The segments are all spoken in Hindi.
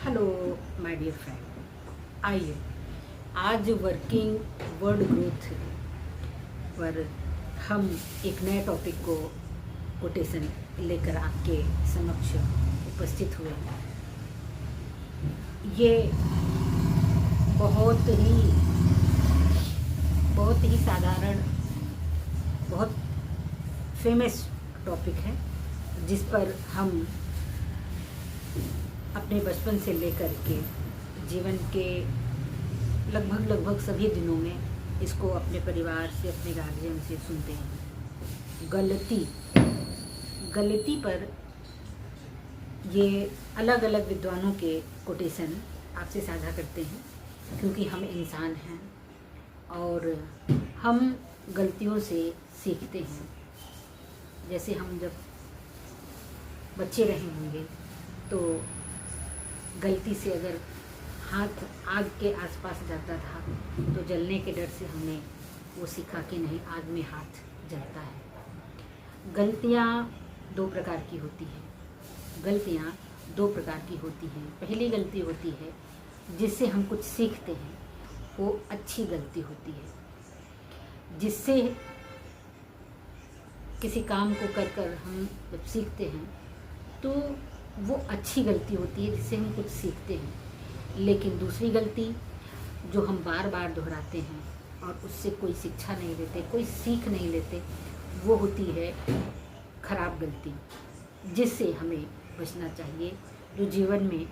हेलो माय डियर फ्रेंड, आइए आज वर्किंग वर्ड ग्रोथ पर हम एक नए टॉपिक को कोटेशन लेकर आपके समक्ष उपस्थित हुए हैं। ये बहुत ही साधारण, बहुत फेमस टॉपिक है जिस पर हम अपने बचपन से लेकर के जीवन के लगभग सभी दिनों में इसको अपने परिवार से, अपने गार्जियन से सुनते हैं। गलती पर ये अलग अलग विद्वानों के कोटेशन आपसे साझा करते हैं, क्योंकि हम इंसान हैं और हम गलतियों से सीखते हैं। जैसे हम जब बच्चे रहे होंगे तो गलती से अगर हाथ आग के आसपास जाता था तो जलने के डर से हमने वो सीखा कि नहीं, आग में हाथ जलता है। गलतियाँ दो प्रकार की होती हैं। पहली गलती होती है जिससे हम कुछ सीखते हैं, वो अच्छी गलती होती है। जिससे किसी काम को कर हम जब सीखते हैं तो वो अच्छी गलती होती है जिससे हम कुछ सीखते हैं। लेकिन दूसरी गलती जो हम बार बार दोहराते हैं और उससे कोई शिक्षा नहीं लेते, कोई सीख नहीं लेते, वो होती है खराब गलती, जिससे हमें बचना चाहिए, जो जीवन में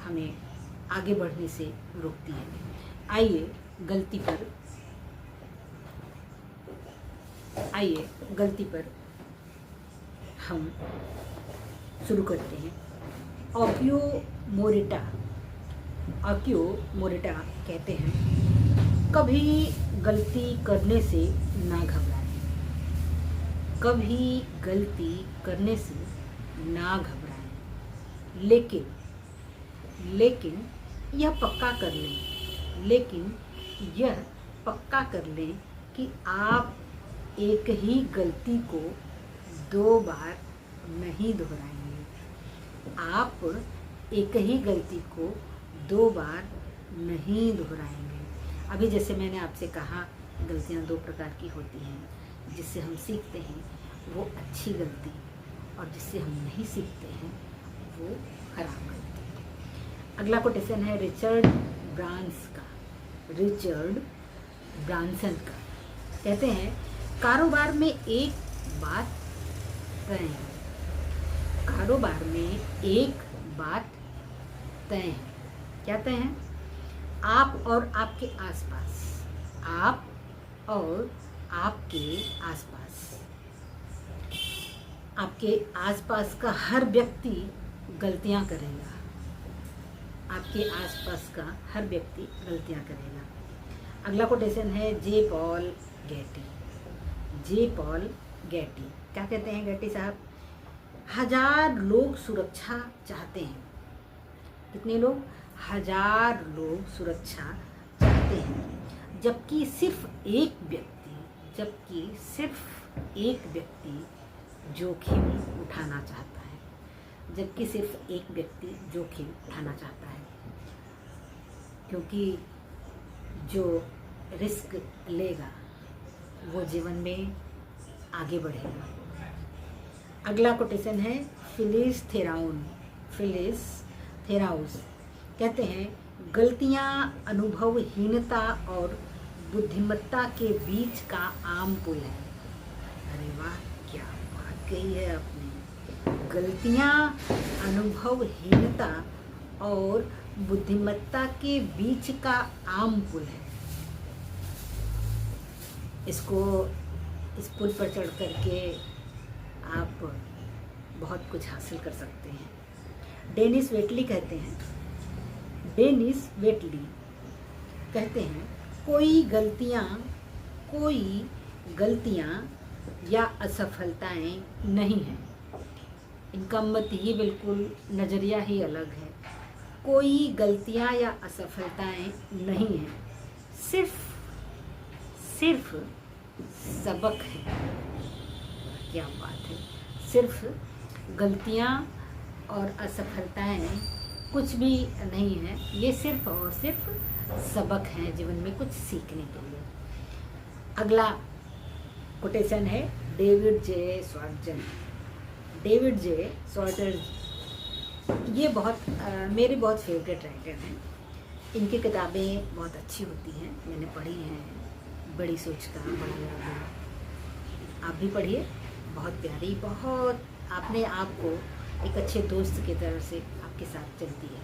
हमें आगे बढ़ने से रोकती है। आइए गलती पर हम शुरू करते हैं। ऑकियो मोरिटा कहते हैं, कभी गलती करने से ना घबराएं। लेकिन यह पक्का कर लें कि आप एक ही गलती को दो बार नहीं दोहराएंगे। आप एक ही गलती को दो बार नहीं दोहराएंगे। अभी जैसे मैंने आपसे कहा, गलतियाँ दो प्रकार की होती हैं। जिससे हम सीखते हैं वो अच्छी गलती, और जिससे हम नहीं सीखते हैं वो खराब गलती। अगला कोटेशन है रिचर्ड ब्रांसन का। कहते हैं, कारोबार में एक बात तय है। क्या तय है? आप और आपके आसपास का हर व्यक्ति गलतियां करेगा। अगला कोटेशन है जे पॉल गेटी। क्या कहते हैं गेटी साहब? 1000 लोग सुरक्षा चाहते हैं। कितने लोग? 1000 लोग सुरक्षा चाहते हैं, जबकि सिर्फ एक व्यक्ति जोखिम उठाना चाहता है। क्योंकि जो रिस्क लेगा वो जीवन में आगे बढ़ेगा। अगला कोटेशन है फिलिस थेराउस। कहते हैं, गलतियाँ अनुभवहीनता और बुद्धिमत्ता के बीच का आम पुल है। अरे वाह, क्या बात कही है आपने। गलतियाँ अनुभवहीनता और बुद्धिमत्ता के बीच का आम पुल है। इस पुल पर चढ़ करके आप बहुत कुछ हासिल कर सकते हैं। डेनिस वेटली कहते हैं, कोई गलतियाँ या असफलताएं नहीं हैं। इनका मत ही बिल्कुल, नज़रिया ही अलग है। कोई गलतियाँ या असफलताएं नहीं हैं, सिर्फ सबक है। क्या बात है। सिर्फ गलतियाँ और असफलताएं कुछ भी नहीं है, ये सिर्फ और सिर्फ सबक है जीवन में कुछ सीखने के लिए। अगला कोटेशन है डेविड जे स्वार्जन। डेविड जे स्वार्जन ये मेरे बहुत फेवरेट राइटर हैं। इनकी किताबें बहुत अच्छी होती हैं, मैंने पढ़ी हैं। बड़ी सोच का बड़ा लाभ, आप भी पढ़िए, बहुत प्यारी, बहुत अपने आप को एक अच्छे दोस्त की तरह से आपके साथ चलती है।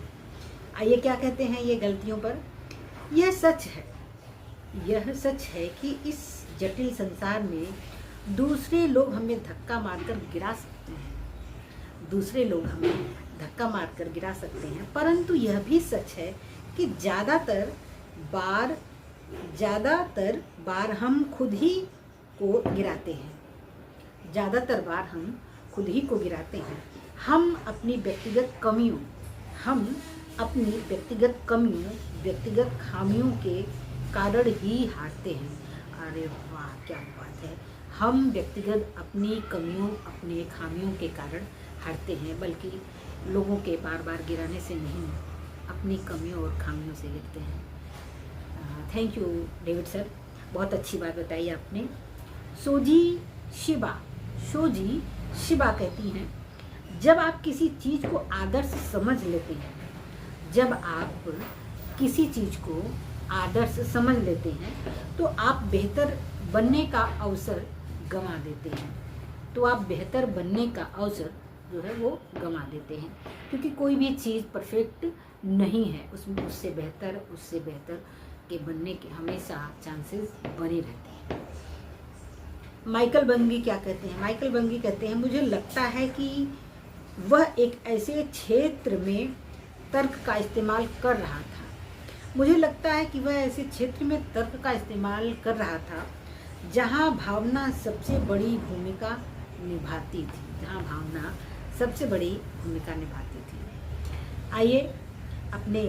आइए क्या कहते हैं ये गलतियों पर। यह सच है कि इस जटिल संसार में दूसरे लोग हमें धक्का मारकर गिरा सकते हैं, परंतु यह भी सच है कि ज़्यादातर बार हम खुद ही को गिराते हैं। हम अपनी व्यक्तिगत खामियों के कारण ही हारते हैं। अरे वाह, क्या बात है। हम व्यक्तिगत अपनी खामियों के कारण हारते हैं, बल्कि लोगों के बार बार गिराने से नहीं, अपनी कमियों और खामियों से गिरते हैं। थैंक यू डेविड सर, बहुत अच्छी बात बताई आपने। शोजी शिबा कहती हैं, जब आप किसी चीज़ को आदर्श समझ लेते हैं तो आप बेहतर बनने का अवसर गंवा देते हैं, क्योंकि कोई भी चीज़ परफेक्ट नहीं है, उससे बेहतर के बनने के हमेशा चांसेस बने रहते हैं। माइकल बंगी क्या कहते हैं? माइकल बंगी कहते हैं, मुझे लगता है कि वह एक ऐसे क्षेत्र में तर्क का इस्तेमाल कर रहा था जहां भावना सबसे बड़ी भूमिका निभाती थी। आइए अपने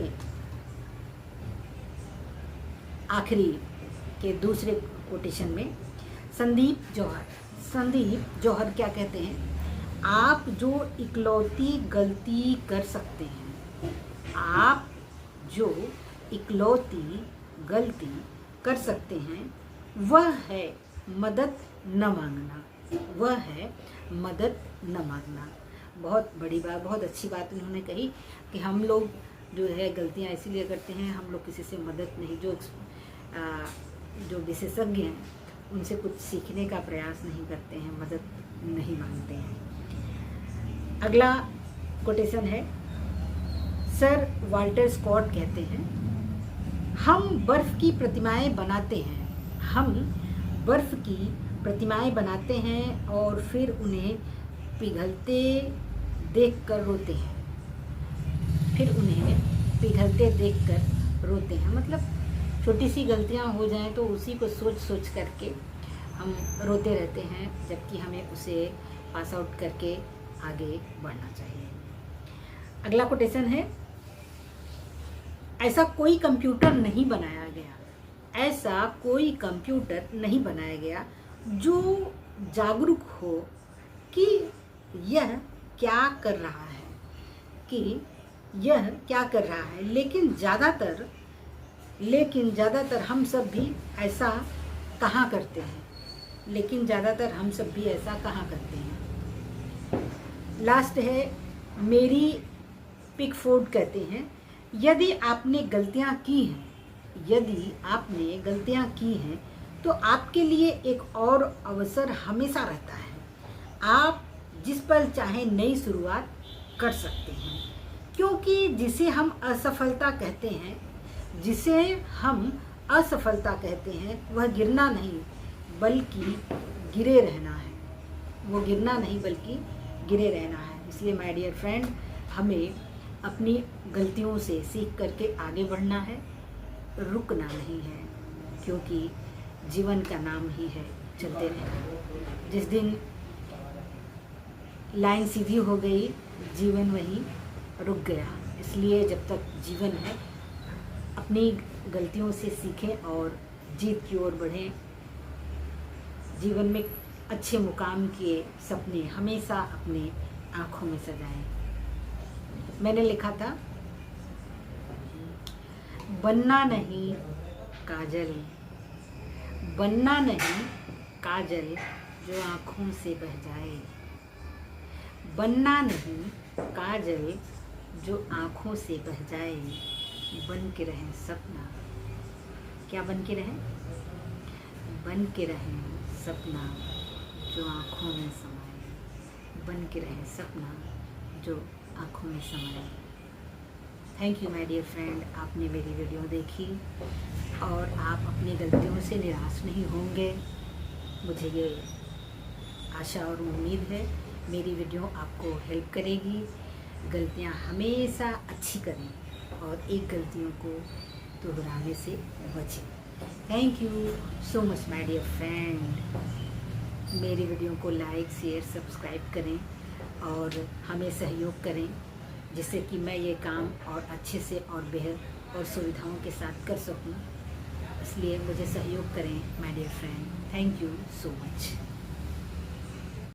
आखिरी के दूसरे कोटेशन में संदीप जौहर क्या कहते हैं? आप जो इकलौती गलती कर सकते हैं वह है मदद न मांगना। बहुत बड़ी बात, बहुत अच्छी बात उन्होंने कही कि हम लोग जो है गलतियां इसीलिए करते हैं, हम लोग किसी से मदद नहीं, जो विशेषज्ञ हैं उनसे कुछ सीखने का प्रयास नहीं करते हैं, मदद नहीं मांगते हैं। अगला कोटेशन है, सर वाल्टर स्कॉट कहते हैं, हम बर्फ़ की प्रतिमाएं बनाते हैं और फिर उन्हें पिघलते देखकर रोते हैं। मतलब छोटी सी गलतियां हो जाएं तो उसी को सोच करके हम रोते रहते हैं, जबकि हमें उसे पास आउट करके आगे बढ़ना चाहिए। अगला कोटेशन है, ऐसा कोई कंप्यूटर नहीं बनाया गया जो जागरूक हो कि यह क्या कर रहा है, लेकिन ज़्यादातर हम सब भी ऐसा कहाँ करते हैं। लास्ट है, मेरी पिकफोर्ड कहते हैं, यदि आपने गलतियां की हैं तो आपके लिए एक और अवसर हमेशा रहता है। आप जिस पल चाहे नई शुरुआत कर सकते हैं, क्योंकि जिसे हम असफलता कहते हैं वह गिरना नहीं बल्कि गिरे रहना है। इसलिए माय डियर फ्रेंड, हमें अपनी गलतियों से सीख करके आगे बढ़ना है, रुकना नहीं है, क्योंकि जीवन का नाम ही है चलते रहना। जिस दिन लाइन सीधी हो गई, जीवन वहीं रुक गया। इसलिए जब तक जीवन है, अपनी गलतियों से सीखें और जीत की ओर बढ़ें। जीवन में अच्छे मुकाम के सपने हमेशा अपने आँखों में सजाएं। मैंने लिखा था बनना नहीं काजल, बनना नहीं काजल जो आँखों से बह जाए, बनना नहीं काजल जो आँखों से बह जाए, बन के रहें सपना। क्या बन के रहें? बन के रहें सपना जो आँखों में समाए, बन के रहें सपना जो आँखों में समाए। Thank you my dear friend, आपने मेरी वीडियो देखी और आप अपनी गलतियों से निराश नहीं होंगे, मुझे ये आशा और उम्मीद है। मेरी वीडियो आपको हेल्प करेगी। गलतियाँ हमेशा अच्छी करें और एक गलतियों को दोहराने से बचें। Thank you so much my dear friend. मेरी वीडियो को लाइक शेयर सब्सक्राइब करें और हमें सहयोग करें, जिससे कि मैं ये काम और अच्छे से और बेहतर और सुविधाओं के साथ कर सकूं। इसलिए मुझे सहयोग करें my dear friend. Thank you so much.